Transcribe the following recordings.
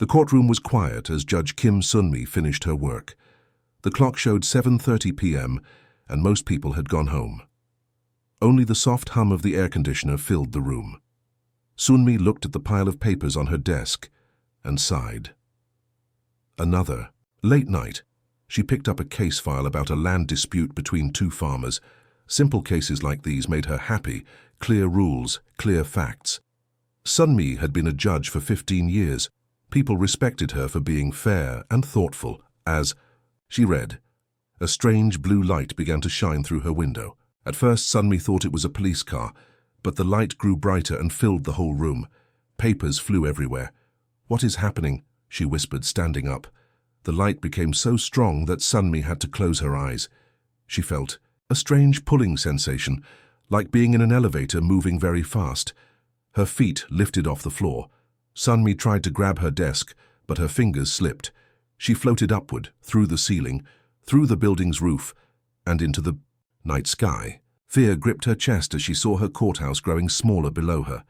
The courtroom was quiet as Judge Kim Sunmi finished her work. The clock showed 7:30 p.m. and most people had gone home. Only the soft hum of the air conditioner filled the room. Sunmi looked at the pile of papers on her desk and sighed. Another. Late night. She picked up a case file about a land dispute between two farmers. Simple cases like these made her happy. Clear rules, clear facts. Sunmi had been a judge for 15 years. People respected her for being fair and thoughtful. As she read, a strange blue light began to shine through her window. At first, Sunmi thought it was a police car, but the light grew brighter and filled the whole room. Papers flew everywhere. "What is happening?" she whispered, standing up. The light became so strong that Sunmi had to close her eyes. She felt a strange pulling sensation, like being in an elevator moving very fast. Her feet lifted off the floor. Sunmi tried to grab her desk, but her fingers slipped. She floated upward, through the ceiling, through the building's roof, and into the night sky. Fear gripped her chest as she saw her courthouse growing smaller below her.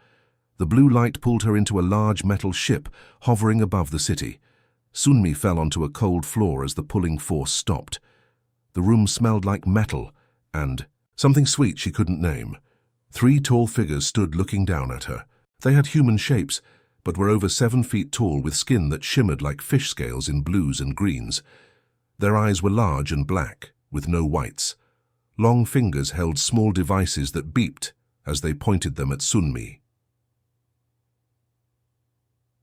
The blue light pulled her into a large metal ship hovering above the city. Sunmi fell onto a cold floor as the pulling force stopped. The room smelled like metal and something sweet she couldn't name. 3 tall figures stood looking down at her. They had human shapes, but were over 7 feet tall with skin that shimmered like fish scales in blues and greens. Their eyes were large and black, with no whites. Long fingers held small devices that beeped as they pointed them at Sunmi.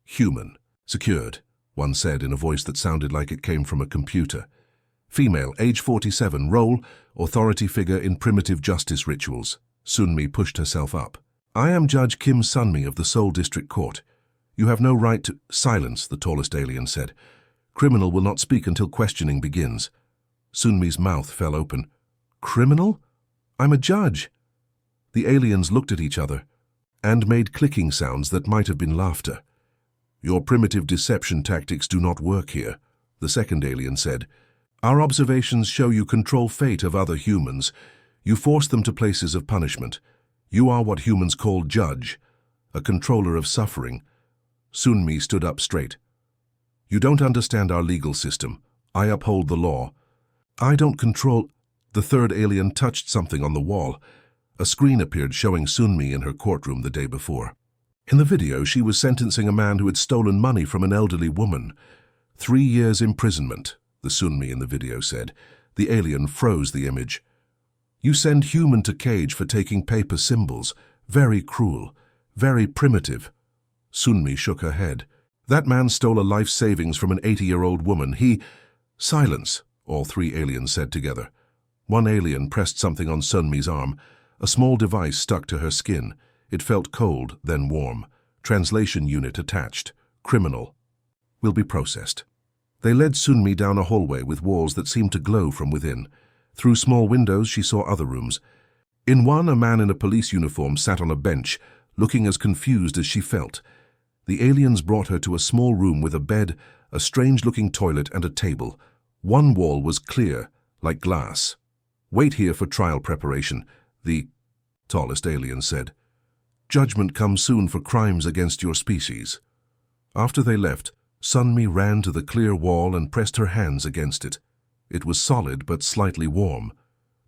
"Human. Secured," one said in a voice that sounded like it came from a computer. "Female, age 47, role, authority figure in primitive justice rituals." Sunmi pushed herself up. "I am Judge Kim Sunmi of the Seoul District Court. You have no right to—" "Silence," the tallest alien said. "Criminal will not speak until questioning begins." Sunmi's mouth fell open. "Criminal? I'm a judge." The aliens looked at each other and made clicking sounds that might have been laughter. "Your primitive deception tactics do not work here," the second alien said. "Our observations show you control fate of other humans. You force them to places of punishment. You are what humans call judge, a controller of suffering." Sunmi stood up straight. "You don't understand our legal system. I uphold the law. I don't control—" The third alien touched something on the wall. A screen appeared showing Sunmi in her courtroom the day before. In the video, she was sentencing a man who had stolen money from an elderly woman. 3 years imprisonment, the Sunmi in the video said. The alien froze the image. "You send human to cage for taking paper symbols. Very cruel. Very primitive." Sunmi shook her head. "That man stole a life savings from an 80-year-old woman. He—" "Silence," all 3 aliens said together. One alien pressed something on Sunmi's arm. A small device stuck to her skin. It felt cold, then warm. Translation unit attached. Criminal. Will be processed. They led Sunmi down a hallway with walls that seemed to glow from within. Through small windows, she saw other rooms. In one, a man in a police uniform sat on a bench, looking as confused as she felt. The aliens brought her to a small room with a bed, a strange-looking toilet, and a table. One wall was clear, like glass. "Wait here for trial preparation," the tallest alien said. "Judgment comes soon for crimes against your species." After they left, Sunmi ran to the clear wall and pressed her hands against it. It was solid but slightly warm.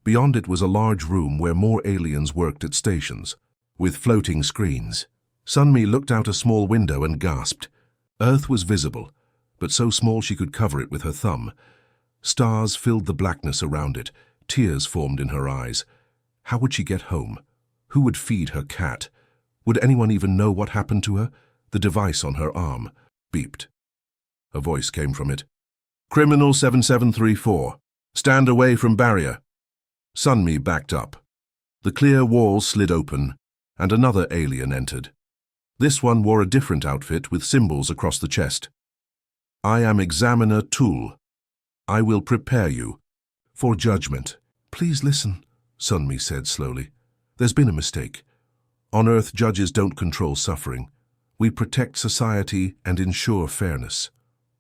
Beyond it was a large room where more aliens worked at stations, with floating screens. Sunmi looked out a small window and gasped. Earth was visible, but so small she could cover it with her thumb. Stars filled the blackness around it. Tears formed in her eyes. How would she get home? Who would feed her cat? Would anyone even know what happened to her? The device on her arm beeped. A voice came from it. "Criminal 7734. Stand away from barrier." Sunmi backed up. The clear wall slid open, and another alien entered. This one wore a different outfit with symbols across the chest. "I am Examiner Tool. I will prepare you for judgment." "Please listen," Sunmi said slowly. "There's been a mistake. On Earth, judges don't control suffering. We protect society and ensure fairness."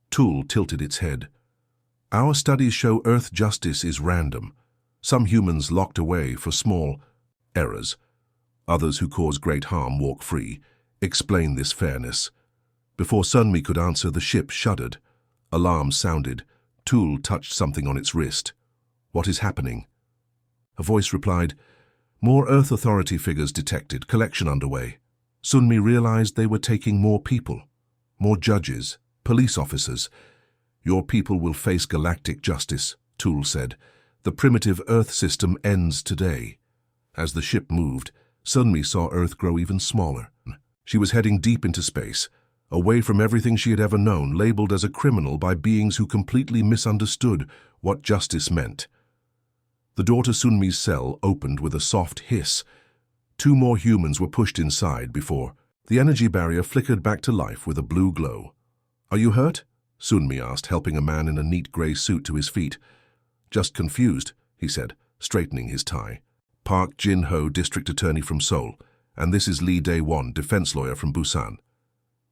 Tool tilted its head. "Our studies show Earth justice is random. Some humans locked away for small errors. Others who cause great harm walk free. Explain this fairness." Before Sunmi could answer, the ship shuddered. Alarm sounded. Tool touched something on its wrist. "What is happening?" A voice replied, "More Earth Authority figures detected, collection underway." Sunmi realized they were taking more people, more judges, police officers. "Your people will face galactic justice," Tool said. "The primitive Earth system ends today." As the ship moved, Sunmi saw Earth grow even smaller. She was heading deep into space, away from everything she had ever known, labeled as a criminal by beings who completely misunderstood what justice meant. The door to Sunmi's cell opened with a soft hiss. 2 more humans were pushed inside before the energy barrier flickered back to life with a blue glow. "Are you hurt?" Sunmi asked, helping a man in a neat grey suit to his feet. "Just confused," he said, straightening his tie. "Park Jin-ho, district attorney from Seoul, and this is Lee Dae-won, defense lawyer from Busan."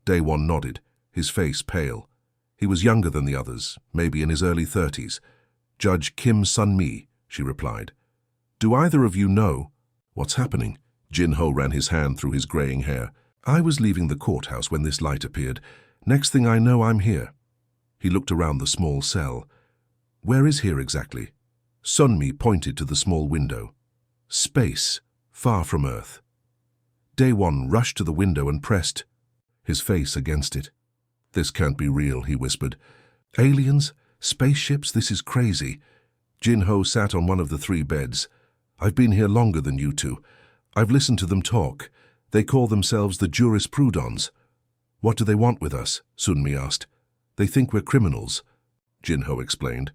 Dae-won nodded, his face pale. He was younger than the others, maybe in his early 30s. "Judge Kim Sun-mi," she replied. "Do either of you know what's happening?" Jin-ho ran his hand through his graying hair. "I was leaving the courthouse when this light appeared. Next thing I know, I'm here." He looked around the small cell. "Where is here exactly?" Sunmi pointed to the small window. "Space, far from Earth." Dae-won rushed to the window and pressed his face against it. "This can't be real," he whispered. "Aliens? Spaceships? This is crazy." Jin-ho sat on one of the 3 beds. "I've been here longer than you two. I've listened to them talk. They call themselves the Jurisprudons." "What do they want with us?" Sunmi asked. "They think we're criminals," Jin-ho explained.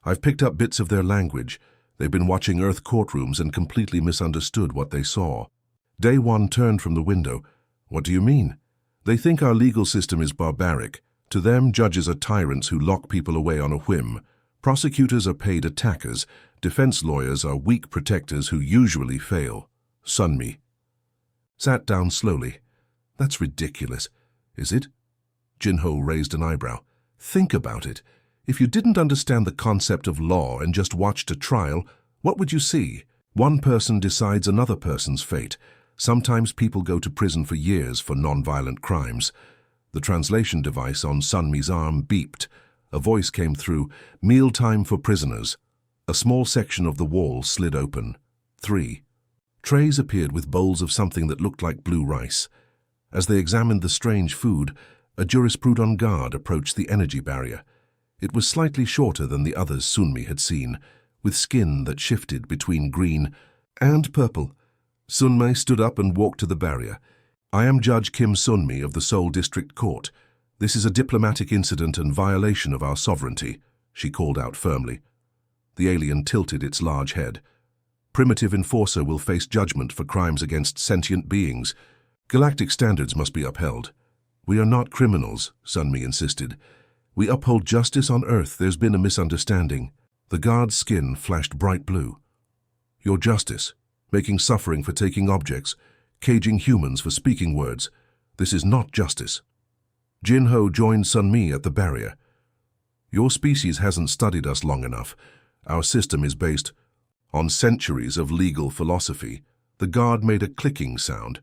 "I've picked up bits of their language. They've been watching Earth courtrooms and completely misunderstood what they saw." Dae-won turned from the window. "What do you mean?" "They think our legal system is barbaric. To them, judges are tyrants who lock people away on a whim. Prosecutors are paid attackers. Defense lawyers are weak protectors who usually fail." Sunmi sat down slowly. "That's ridiculous." "Is it?" Jin-ho raised an eyebrow. "Think about it. If you didn't understand the concept of law and just watched a trial, what would you see? One person decides another person's fate. Sometimes people go to prison for years for non-violent crimes." The translation device on Sunmi's arm beeped. A voice came through, "Mealtime for prisoners." A small section of the wall slid open. 3 trays appeared with bowls of something that looked like blue rice. As they examined the strange food, a Jurisprudon guard approached the energy barrier. It was slightly shorter than the others Sunmi had seen, with skin that shifted between green and purple. Sunmi stood up and walked to the barrier. "I am Judge Kim Sunmi of the Seoul District Court. This is a diplomatic incident and violation of our sovereignty," she called out firmly. The alien tilted its large head. "Primitive enforcer will face judgment for crimes against sentient beings. Galactic standards must be upheld." "We are not criminals," Sunmi insisted. "We uphold justice on Earth. There's been a misunderstanding." The guard's skin flashed bright blue. "Your justice, making suffering for taking objects, caging humans for speaking words. This is not justice." Jin-ho joined Sunmi at the barrier. "Your species hasn't studied us long enough. Our system is based on centuries of legal philosophy." The guard made a clicking sound.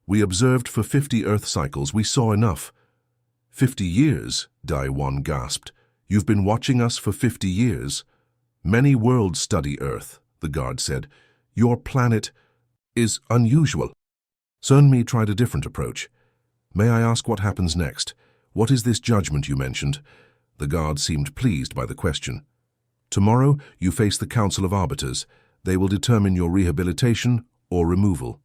"We observed for 50 Earth cycles. We saw enough." 50 years, Dae-won gasped. "You've been watching us for 50 years? Many worlds study Earth," the guard said. "Your planet is unusual." Sunmi tried a different approach. "May I ask what happens next? What is this judgment you mentioned?" The guard seemed pleased by the question. "Tomorrow, you face the Council of Arbiters. They will determine your rehabilitation or removal."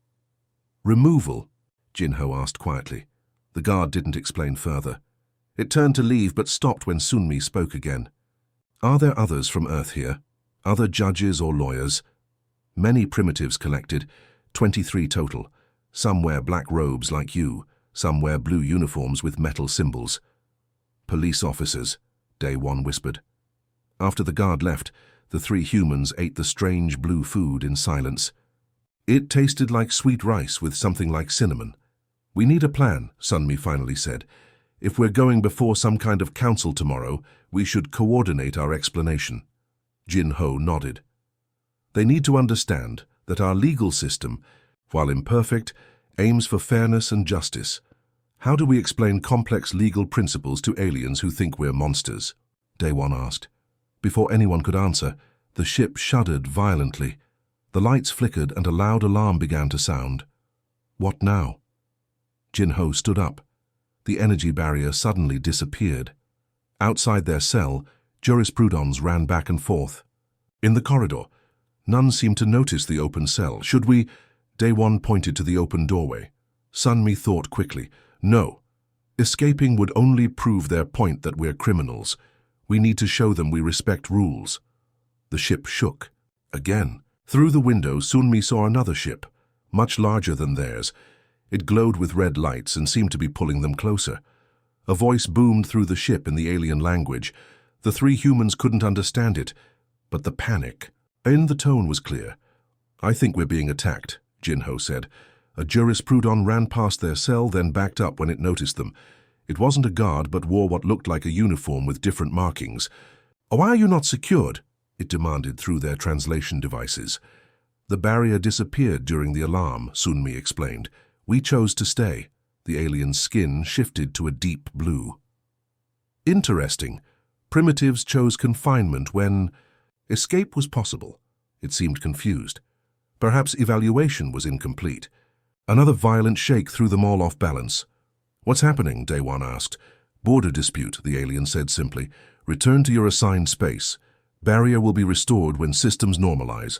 "Removal?" Jin-ho asked quietly. The guard didn't explain further. It turned to leave but stopped when Sunmi spoke again. "Are there others from Earth here? Other judges or lawyers?" "Many primitives collected, 23 total. Some wear black robes like you, some wear blue uniforms with metal symbols." "Police officers," Dae-won whispered. After the guard left, the 3 humans ate the strange blue food in silence. It tasted like sweet rice with something like cinnamon. "We need a plan," Sunmi finally said. "If we're going before some kind of council tomorrow, we should coordinate our explanation." Jin-ho nodded. "They need to understand that our legal system, while imperfect, aims for fairness and justice. How do we explain complex legal principles to aliens who think we're monsters? Daewon asked. Before anyone could answer, the ship shuddered violently. The lights flickered and a loud alarm began to sound. What now? Jin-Ho stood up. The energy barrier suddenly disappeared. Outside their cell, jurisprudence ran back and forth. In the corridor, none seemed to notice the open cell. Should we? Daewon pointed to the open doorway. Sunmi thought quickly. No. Escaping would only prove their point that we're criminals. We need to show them we respect rules. The ship shook. Again. Through the window, Sunmi saw another ship, much larger than theirs. It glowed with red lights and seemed to be pulling them closer. A voice boomed through the ship in the alien language. The three humans couldn't understand it, but the panic in the tone was clear. I think we're being attacked, Jin-Ho said. A jurisprudence ran past their cell, then backed up when it noticed them. It wasn't a guard, but wore what looked like a uniform with different markings. Why are you not secured? It demanded through their translation devices. The barrier disappeared during the alarm, Sunmi explained. We chose to stay. The alien's skin shifted to a deep blue. Interesting. Primitives chose confinement when escape was possible. It seemed confused. Perhaps evaluation was incomplete. Another violent shake threw them all off balance. What's happening? Daewon asked. Border dispute, the alien said simply. Return to your assigned space. Barrier will be restored when systems normalize.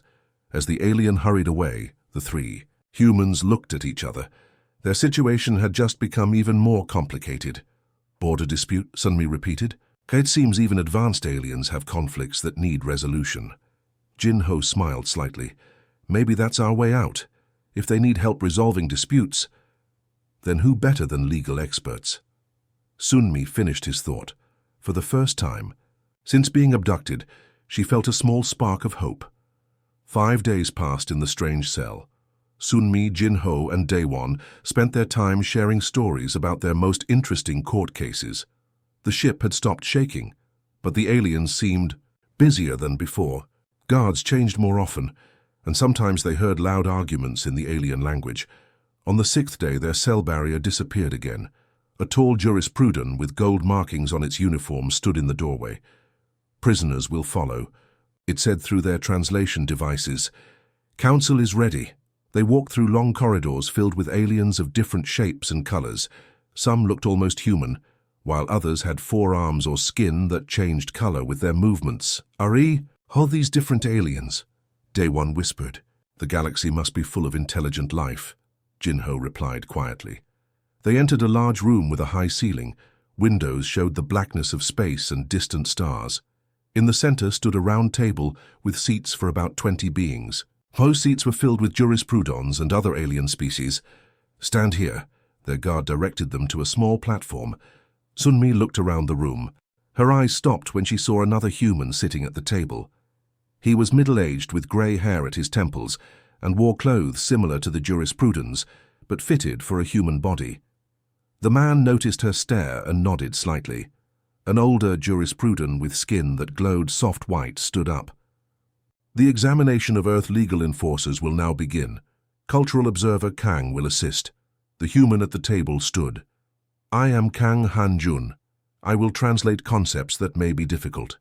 As the alien hurried away, the three humans looked at each other. Their situation had just become even more complicated. Border dispute, Sunmi repeated. It seems even advanced aliens have conflicts that need resolution. Jin-Ho smiled slightly. Maybe that's our way out. If they need help resolving disputes, then who better than legal experts? Sunmi finished his thought. For the first time, since being abducted, she felt a small spark of hope. 5 days passed in the strange cell. Sunmi, Jin-Ho, and Daewon spent their time sharing stories about their most interesting court cases. The ship had stopped shaking, but the aliens seemed busier than before. Guards changed more often, and sometimes they heard loud arguments in the alien language. On the 6th day, their cell barrier disappeared again. A tall jurisprudence with gold markings on its uniform stood in the doorway. Prisoners will follow, it said through their translation devices. Council is ready. They walked through long corridors filled with aliens of different shapes and colors. Some looked almost human, while others had 4 arms or skin that changed color with their movements. Ari, all these different aliens, Daewon whispered. The galaxy must be full of intelligent life, Jin-Ho replied quietly. They entered a large room with a high ceiling. Windows showed the blackness of space and distant stars. In the center stood a round table with seats for about 20 beings. Most seats were filled with jurisprudence and other alien species. Stand here. Their guard directed them to a small platform. Sunmi looked around the room. Her eyes stopped when she saw another human sitting at the table. He was middle-aged with grey hair at his temples and wore clothes similar to the jurisprudence, but fitted for a human body. The man noticed her stare and nodded slightly. An older jurisprudence with skin that glowed soft white stood up. The examination of Earth legal enforcers will now begin. Cultural observer Kang will assist. The human at the table stood. I am Kang Han-jun. I will translate concepts that may be difficult.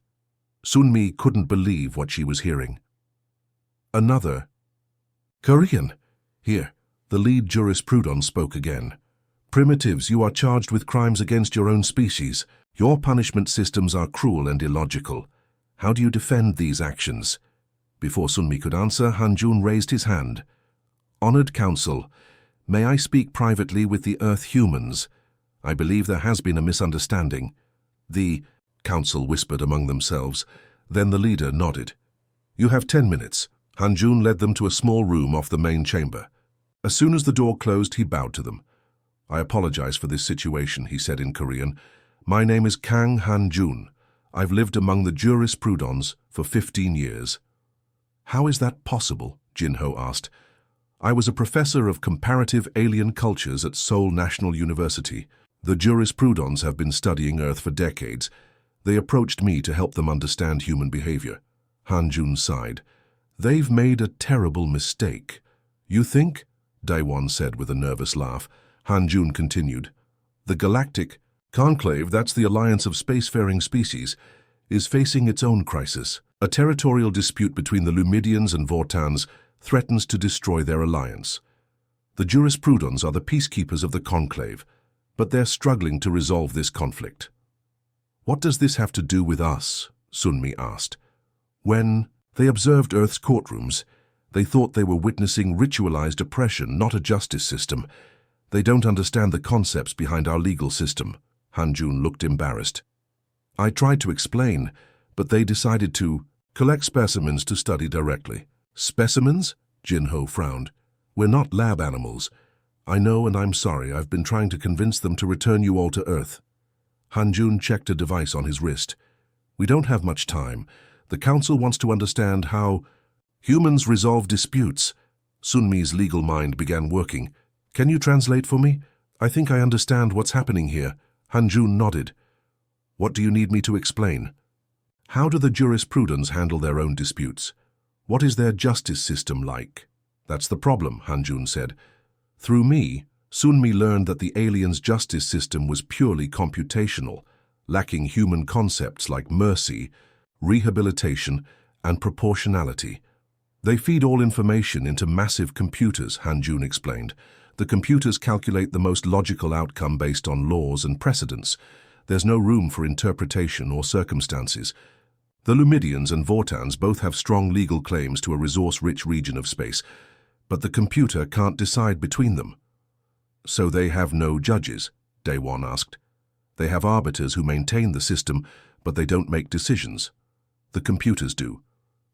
Sunmi couldn't believe what she was hearing. Another. Korean. Here, the lead jurisprudence spoke again. Primitives, you are charged with crimes against your own species. Your punishment systems are cruel and illogical. How do you defend these actions? Before Sunmi could answer, Han-jun raised his hand. Honored Council, may I speak privately with the Earth humans? I believe there has been a misunderstanding. The Council whispered among themselves. Then the leader nodded. You have 10 minutes. Han-jun led them to a small room off the main chamber. As soon as the door closed, he bowed to them. I apologize for this situation, he said in Korean. My name is Kang Han-jun. I've lived among the jurisprudence for 15 years. How is that possible? Jin-Ho asked. I was a professor of comparative alien cultures at Seoul National University. The jurisprudence have been studying Earth for decades. They approached me to help them understand human behavior. Han-jun sighed. They've made a terrible mistake. You think? Daewon said with a nervous laugh. Han-jun continued. The Galactic Conclave, that's the alliance of spacefaring species, is facing its own crisis. A territorial dispute between the Lumidians and Vortans threatens to destroy their alliance. The Jurisprudons are the peacekeepers of the Conclave, but they're struggling to resolve this conflict. What does this have to do with us? Sunmi asked. When they observed Earth's courtrooms, they thought they were witnessing ritualized oppression, not a justice system. They don't understand the concepts behind our legal system. Hanjun looked embarrassed. I tried to explain, but they decided to collect specimens to study directly. Specimens? Jinho frowned. We're not lab animals. I know, and I'm sorry. I've been trying to convince them to return you all to Earth. Hanjun checked a device on his wrist. We don't have much time. The Council wants to understand how humans resolve disputes. Sunmi's legal mind began working. Can you translate for me? I think I understand what's happening here. Hanjun nodded. What do you need me to explain? How do the Jurisprudons handle their own disputes? What is their justice system like? That's the problem, Hanjun said. Through me, Sunmi learned that the aliens' justice system was purely computational, lacking human concepts like mercy, rehabilitation, and proportionality. They feed all information into massive computers, Hanjun explained. The computers calculate the most logical outcome based on laws and precedents. There's no room for interpretation or circumstances. The Lumidians and Vortans both have strong legal claims to a resource-rich region of space, but the computer can't decide between them. So they have no judges? Daewon asked. They have arbiters who maintain the system, but they don't make decisions. The computers do.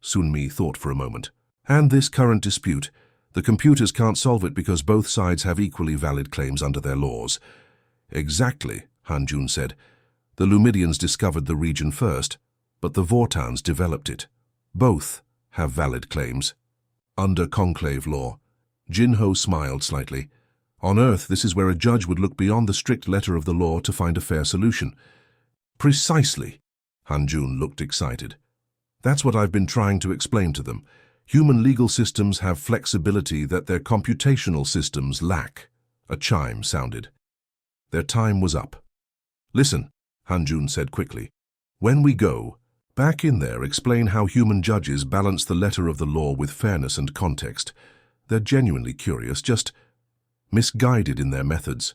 Sunmi thought for a moment. And this current dispute, the computers can't solve it because both sides have equally valid claims under their laws. Exactly, Hanjun said. The Lumidians discovered the region first, but the Vortans developed it. Both have valid claims. Under Conclave law. Jinho smiled slightly. On Earth, this is where a judge would look beyond the strict letter of the law to find a fair solution. Precisely. Hanjun looked excited. That's what I've been trying to explain to them. Human legal systems have flexibility that their computational systems lack. A chime sounded. Their time was up. Listen, Hanjun said quickly. When we go, back in there, explain how human judges balance the letter of the law with fairness and context. They're genuinely curious, just misguided in their methods.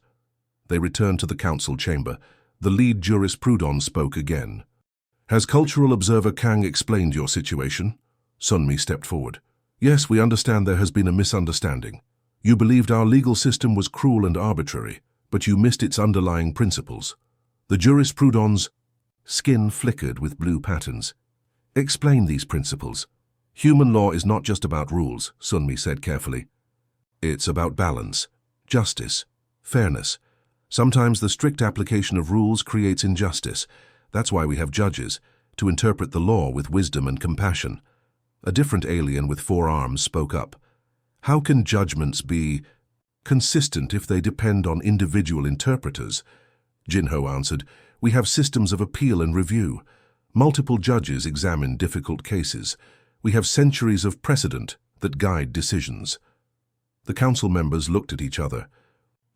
They returned to the council chamber. The lead jurisprudon spoke again. Has Cultural Observer Kang explained your situation? Sunmi stepped forward. Yes, we understand there has been a misunderstanding. You believed our legal system was cruel and arbitrary, but you missed its underlying principles. The jurisprudon's skin flickered with blue patterns. Explain these principles. Human law is not just about rules, Sunmi said carefully. It's about balance, justice, fairness. Sometimes the strict application of rules creates injustice. That's why we have judges, to interpret the law with wisdom and compassion. A different alien with 4 arms spoke up. How can judgments be consistent if they depend on individual interpreters? Jinho answered, we have systems of appeal and review. Multiple judges examine difficult cases. We have centuries of precedent that guide decisions. The council members looked at each other.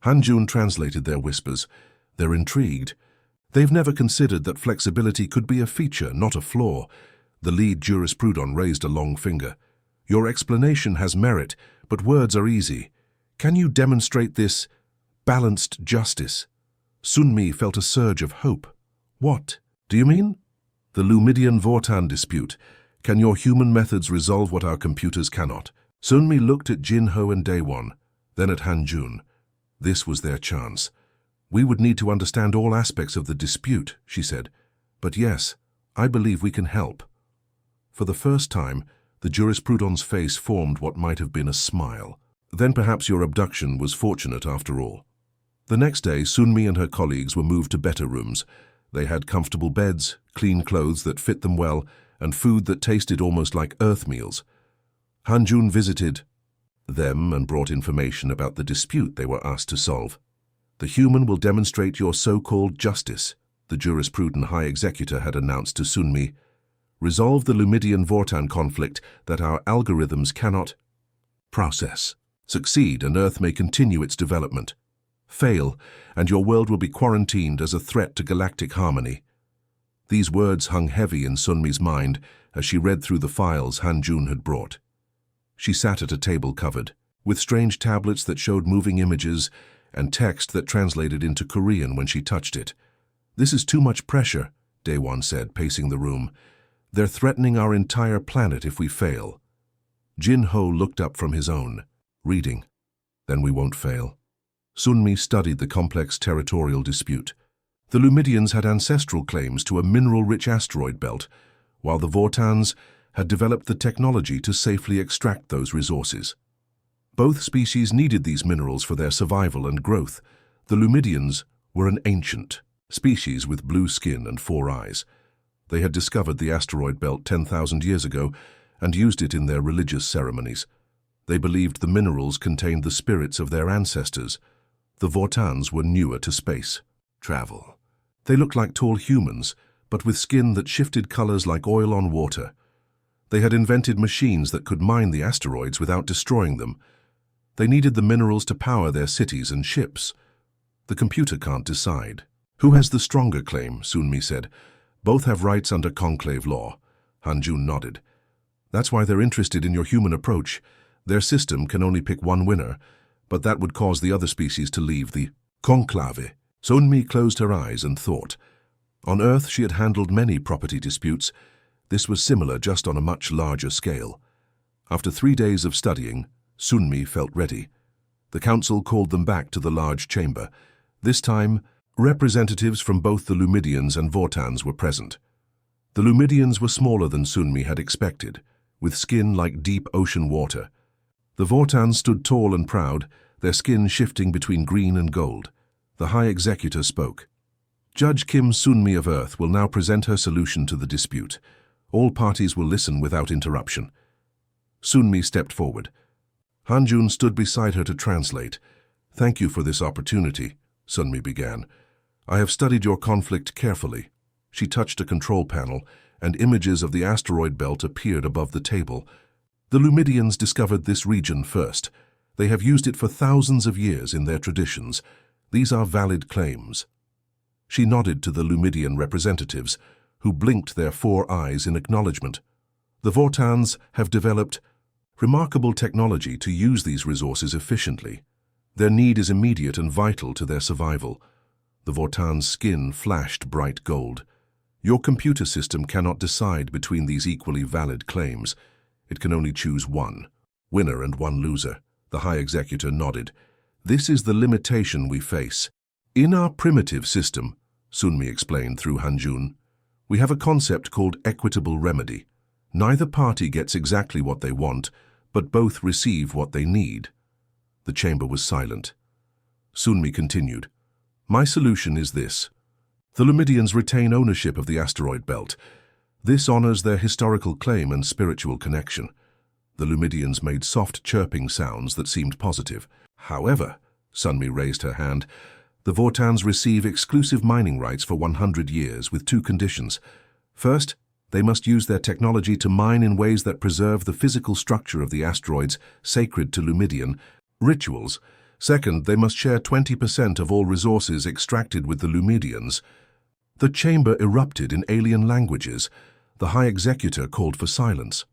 Hanjun translated their whispers. They're intrigued. They've never considered that flexibility could be a feature, not a flaw. The lead jurisprudon raised a long finger. Your explanation has merit, but words are easy. Can you demonstrate this balanced justice? Sunmi felt a surge of hope. What do you mean? The Lumidian-Vortan dispute. Can your human methods resolve what our computers cannot? Sunmi looked at Jinho and Daewon, then at Hanjun. This was their chance. We would need to understand all aspects of the dispute, she said. But yes, I believe we can help. For the first time, the jurisprudon's face formed what might have been a smile. Then perhaps your abduction was fortunate after all. The next day, Sunmi and her colleagues were moved to better rooms. They had comfortable beds, clean clothes that fit them well, and food that tasted almost like Earth meals. Hanjun visited them and brought information about the dispute they were asked to solve. The human will demonstrate your so-called justice, the jurisprudent high executor had announced to Sunmi. Resolve the Lumidian-Vortan conflict that our algorithms cannot process. Succeed, and Earth may continue its development. Fail, and your world will be quarantined as a threat to galactic harmony. These words hung heavy in Sunmi's mind as she read through the files Han-Jun had brought. She sat at a table covered with strange tablets that showed moving images and text that translated into Korean when she touched it. "This is too much pressure," Daewon said, pacing the room. "They're threatening our entire planet if we fail." Jin-Ho looked up from his own, reading. "Then we won't fail." Sunmi studied the complex territorial dispute. The Lumidians had ancestral claims to a mineral-rich asteroid belt, while the Vortans had developed the technology to safely extract those resources. Both species needed these minerals for their survival and growth. The Lumidians were an ancient species with blue skin and 4 eyes. They had discovered the asteroid belt 10,000 years ago and used it in their religious ceremonies. They believed the minerals contained the spirits of their ancestors. The Vortans were newer to space travel. They looked like tall humans, but with skin that shifted colors like oil on water. They had invented machines that could mine the asteroids without destroying them. They needed the minerals to power their cities and ships. "The computer can't decide. Who has the stronger claim?" Sunmi said. "Both have rights under conclave law." Han-Jun nodded. "That's why they're interested in your human approach. Their system can only pick one winner, but that would cause the other species to leave the conclave." Sunmi closed her eyes and thought. On Earth, she had handled many property disputes. This was similar, just on a much larger scale. After 3 days of studying, Sunmi felt ready. The council called them back to the large chamber. This time, representatives from both the Lumidians and Vortans were present. The Lumidians were smaller than Sunmi had expected, with skin like deep ocean water. The Vortans stood tall and proud, their skin shifting between green and gold. The High Executor spoke. "Judge Kim Sunmi of Earth will now present her solution to the dispute. All parties will listen without interruption." Sunmi stepped forward. Han-Jun stood beside her to translate. "Thank you for this opportunity," Sunmi began. "I have studied your conflict carefully." She touched a control panel, and images of the asteroid belt appeared above the table. "The Lumidians discovered this region first. They have used it for thousands of years in their traditions. These are valid claims." She nodded to the Lumidian representatives, who blinked their 4 eyes in acknowledgement. "The Vortans have developed remarkable technology to use these resources efficiently. Their need is immediate and vital to their survival." The Vortan's skin flashed bright gold. "Your computer system cannot decide between these equally valid claims. It can only choose one winner and one loser." The High Executor nodded. "This is the limitation we face. In our primitive system," Sunmi explained through Han-Jun, "we have a concept called equitable remedy. Neither party gets exactly what they want, but both receive what they need." The chamber was silent. Sunmi continued. "My solution is this. The Lumidians retain ownership of the asteroid belt. This honors their historical claim and spiritual connection." The Lumidians made soft chirping sounds that seemed positive. "However," Sunmi raised her hand, "the Vortans receive exclusive mining rights for 100 years with 2 conditions. First, they must use their technology to mine in ways that preserve the physical structure of the asteroids sacred to Lumidian rituals. Second, they must share 20% of all resources extracted with the Lumidians." The chamber erupted in alien languages. The High Executor called for silence.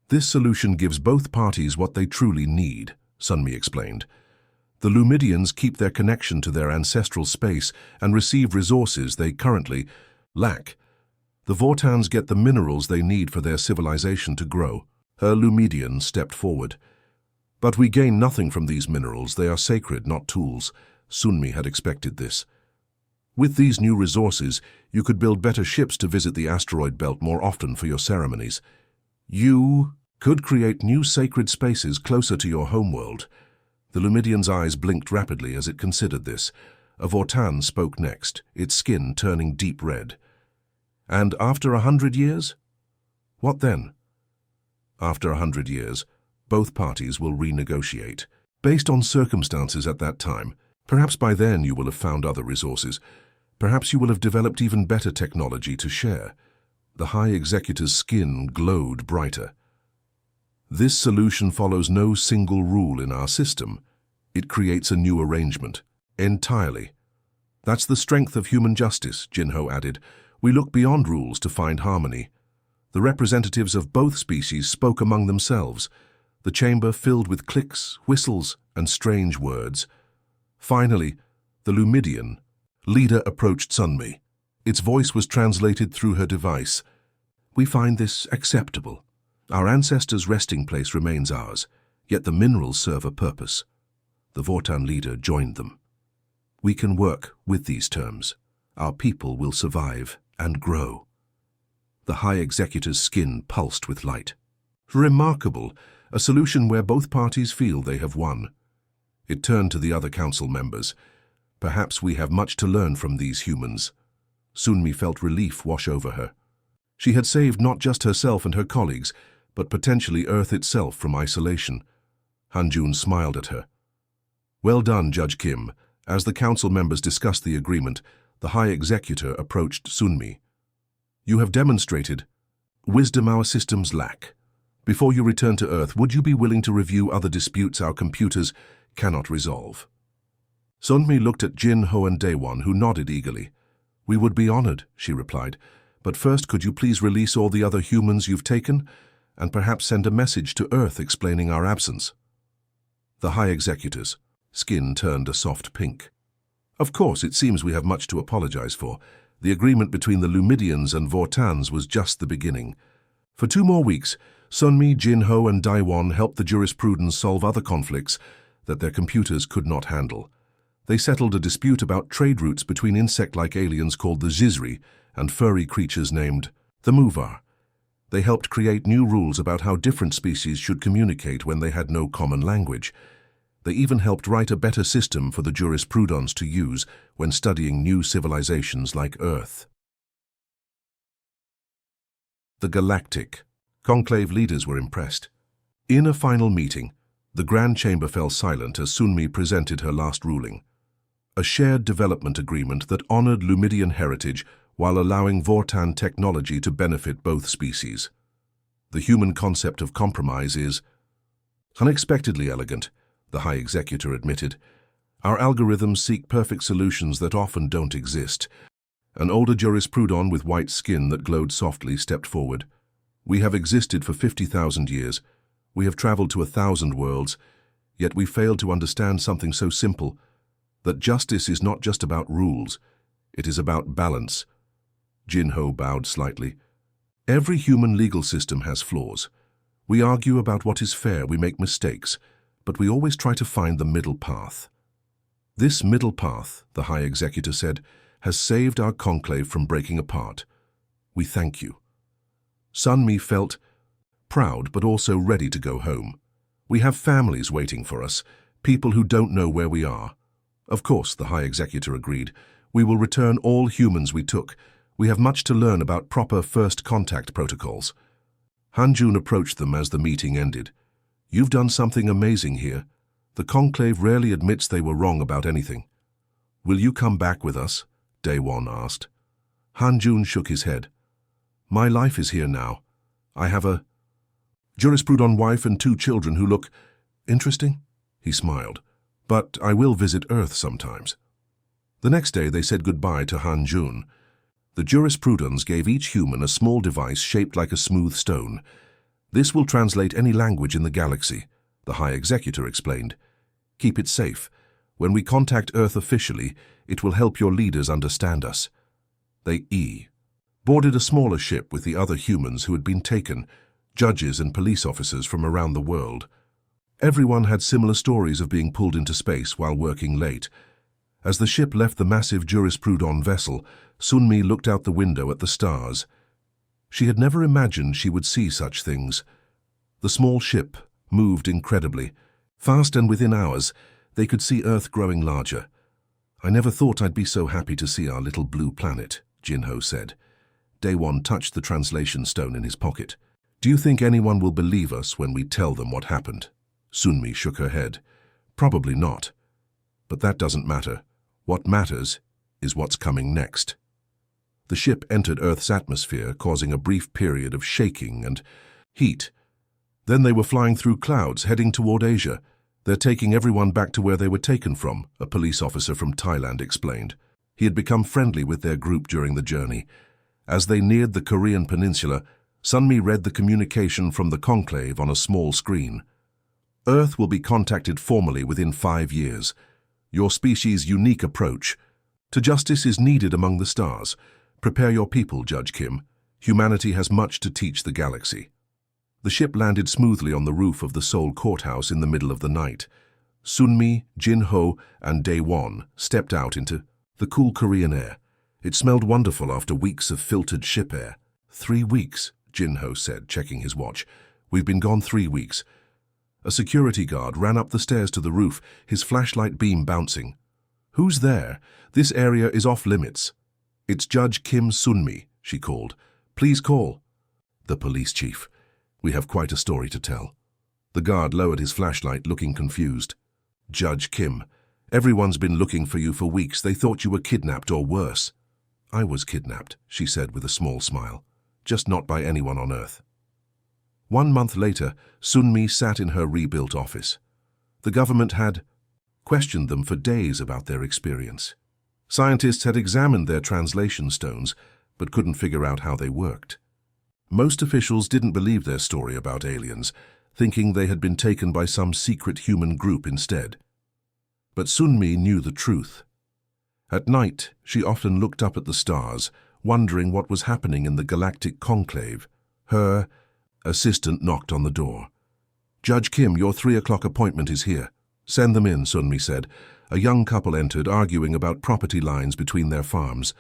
"This solution gives both parties what they truly need," Sunmi explained. "The Lumidians keep their connection to their ancestral space and receive resources they currently lack. The Vortans get the minerals they need for their civilization to grow." Her Lumidian stepped forward. "But we gain nothing from these minerals. They are sacred, not tools." Sunmi had expected this. "With these new resources, you could build better ships to visit the asteroid belt more often for your ceremonies. You could create new sacred spaces closer to your homeworld." The Lumidian's eyes blinked rapidly as it considered this. A Vortan spoke next, its skin turning deep red. "And after 100 years? What then?" "After 100 years, both parties will renegotiate, based on circumstances at that time. Perhaps by then you will have found other resources. Perhaps you will have developed even better technology to share." The High Executor's skin glowed brighter. "This solution follows no single rule in our system. It creates a new arrangement. Entirely. That's the strength of human justice, Jinho added. We look beyond rules to find harmony. The representatives of both species spoke among themselves, the chamber filled with clicks, whistles, and strange words. Finally, the Lumidian leader approached Sunmi. Its voice was translated through her device. We find this acceptable. Our ancestors' resting place remains ours, yet the minerals serve a purpose. The Vortan leader joined them. We can work with these terms. Our people will survive and grow. The High Executor's skin pulsed with light. Remarkable, a solution where both parties feel they have won. It turned to the other council members. Perhaps we have much to learn from these humans. Sunmi felt relief wash over her. She had saved not just herself and her colleagues, but potentially Earth itself from isolation. Hanjun smiled at her. Well done, Judge Kim. As the council members discussed the agreement, the High Executor approached Sunmi. You have demonstrated wisdom our systems lack. Before you return to Earth, would you be willing to review other disputes our computers cannot resolve? Sunmi looked at Jin Ho and Daewon, who nodded eagerly. We would be honored, she replied. But first, could you please release all the other humans you've taken, and perhaps send a message to Earth explaining our absence? The High Executor's skin turned a soft pink. Of course, it seems we have much to apologize for. The agreement between the Lumidians and Vortans was just the beginning. For 2 more weeks, Sunmi, Jinho, and Daewon helped the jurisprudence solve other conflicts that their computers could not handle. They settled a dispute about trade routes between insect-like aliens called the Zizri and furry creatures named the Muvar. They helped create new rules about how different species should communicate when they had no common language. They even helped write a better system for the jurisprudence to use when studying new civilizations like Earth. The Galactic Conclave leaders were impressed. In a final meeting, the Grand Chamber fell silent as Sunmi presented her last ruling. A shared development agreement that honored Lumidian heritage while allowing Vortan technology to benefit both species. The human concept of compromise is unexpectedly elegant, the High Executor admitted. Our algorithms seek perfect solutions that often don't exist. An older jurisprudon with white skin that glowed softly stepped forward. We have existed for 50,000 years. We have traveled to 1,000 worlds, yet we failed to understand something so simple, that justice is not just about rules, it is about balance. Jinho bowed slightly. Every human legal system has flaws. We argue about what is fair, we make mistakes, but we always try to find the middle path. This middle path, the High Executor said, has saved our conclave from breaking apart. We thank you. Sunmi felt proud but also ready to go home. We have families waiting for us, people who don't know where we are. Of course, the High Executor agreed. We will return all humans we took. We have much to learn about proper first contact protocols. Hanjun approached them as the meeting ended. You've done something amazing here. The conclave rarely admits they were wrong about anything. Will you come back with us? Daewon asked. Hanjun shook his head. My life is here now. I have a jurisprudon wife and 2 children who look interesting. He smiled. But I will visit Earth sometimes. The next day they said goodbye to Hanjun. The jurisprudence gave each human a small device shaped like a smooth stone. This will translate any language in the galaxy, the High Executor explained. Keep it safe. When we contact Earth officially, it will help your leaders understand us. They boarded a smaller ship with the other humans who had been taken, judges and police officers from around the world. Everyone had similar stories of being pulled into space while working late. As the ship left the massive jurisprudon vessel, Sunmi looked out the window at the stars. She had never imagined she would see such things. The small ship moved incredibly. Fast, and within hours, they could see Earth growing larger. I never thought I'd be so happy to see our little blue planet, Jinho said. Daewon touched the translation stone in his pocket. Do you think anyone will believe us when we tell them what happened? Sunmi shook her head. Probably not. But that doesn't matter. What matters is what's coming next. The ship entered Earth's atmosphere, causing a brief period of shaking and heat. Then they were flying through clouds, heading toward Asia. They're taking everyone back to where they were taken from, a police officer from Thailand explained. He had become friendly with their group during the journey. As they neared the Korean peninsula, Sunmi read the communication from the conclave on a small screen. Earth will be contacted formally within 5 years. Your species' unique approach to justice is needed among the stars. Prepare your people, Judge Kim. Humanity has much to teach the galaxy. The ship landed smoothly on the roof of the Seoul courthouse in the middle of the night. Sunmi, Jin-ho, and Dae-won stepped out into the cool Korean air. It smelled wonderful after weeks of filtered ship air. 3 weeks, Jin-ho said, checking his watch. We've been gone 3 weeks. A security guard ran up the stairs to the roof, his flashlight beam bouncing. Who's there? This area is off limits. It's Judge Kim Sunmi, she called. Please call. The police chief. We have quite a story to tell. The guard lowered his flashlight, looking confused. Judge Kim, everyone's been looking for you for weeks. They thought you were kidnapped or worse. I was kidnapped, she said with a small smile. Just not by anyone on Earth. 1 month later, Sunmi sat in her rebuilt office. The government had questioned them for days about their experience. Scientists had examined their translation stones, but couldn't figure out how they worked. Most officials didn't believe their story about aliens, thinking they had been taken by some secret human group instead. But Sunmi knew the truth. At night, she often looked up at the stars, wondering what was happening in the galactic conclave. Her assistant knocked on the door. Judge Kim, your 3 o'clock appointment is here. Send them in, Sunmi said. A young couple entered, arguing about property lines between their farms.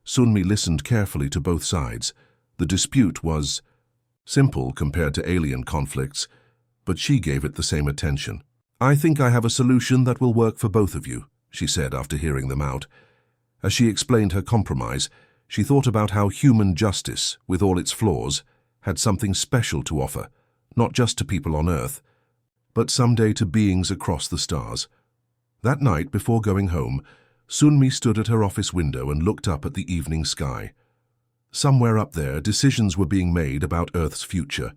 Sunmi listened carefully to both sides. The dispute was simple compared to alien conflicts, but she gave it the same attention. I think I have a solution that will work for both of you, she said after hearing them out. As she explained her compromise, she thought about how human justice, with all its flaws, had something special to offer, not just to people on Earth, but someday to beings across the stars. That night, before going home, Sunmi stood at her office window and looked up at the evening sky. Somewhere up there, decisions were being made about Earth's future,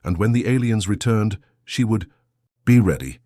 and when the aliens returned, she would be ready.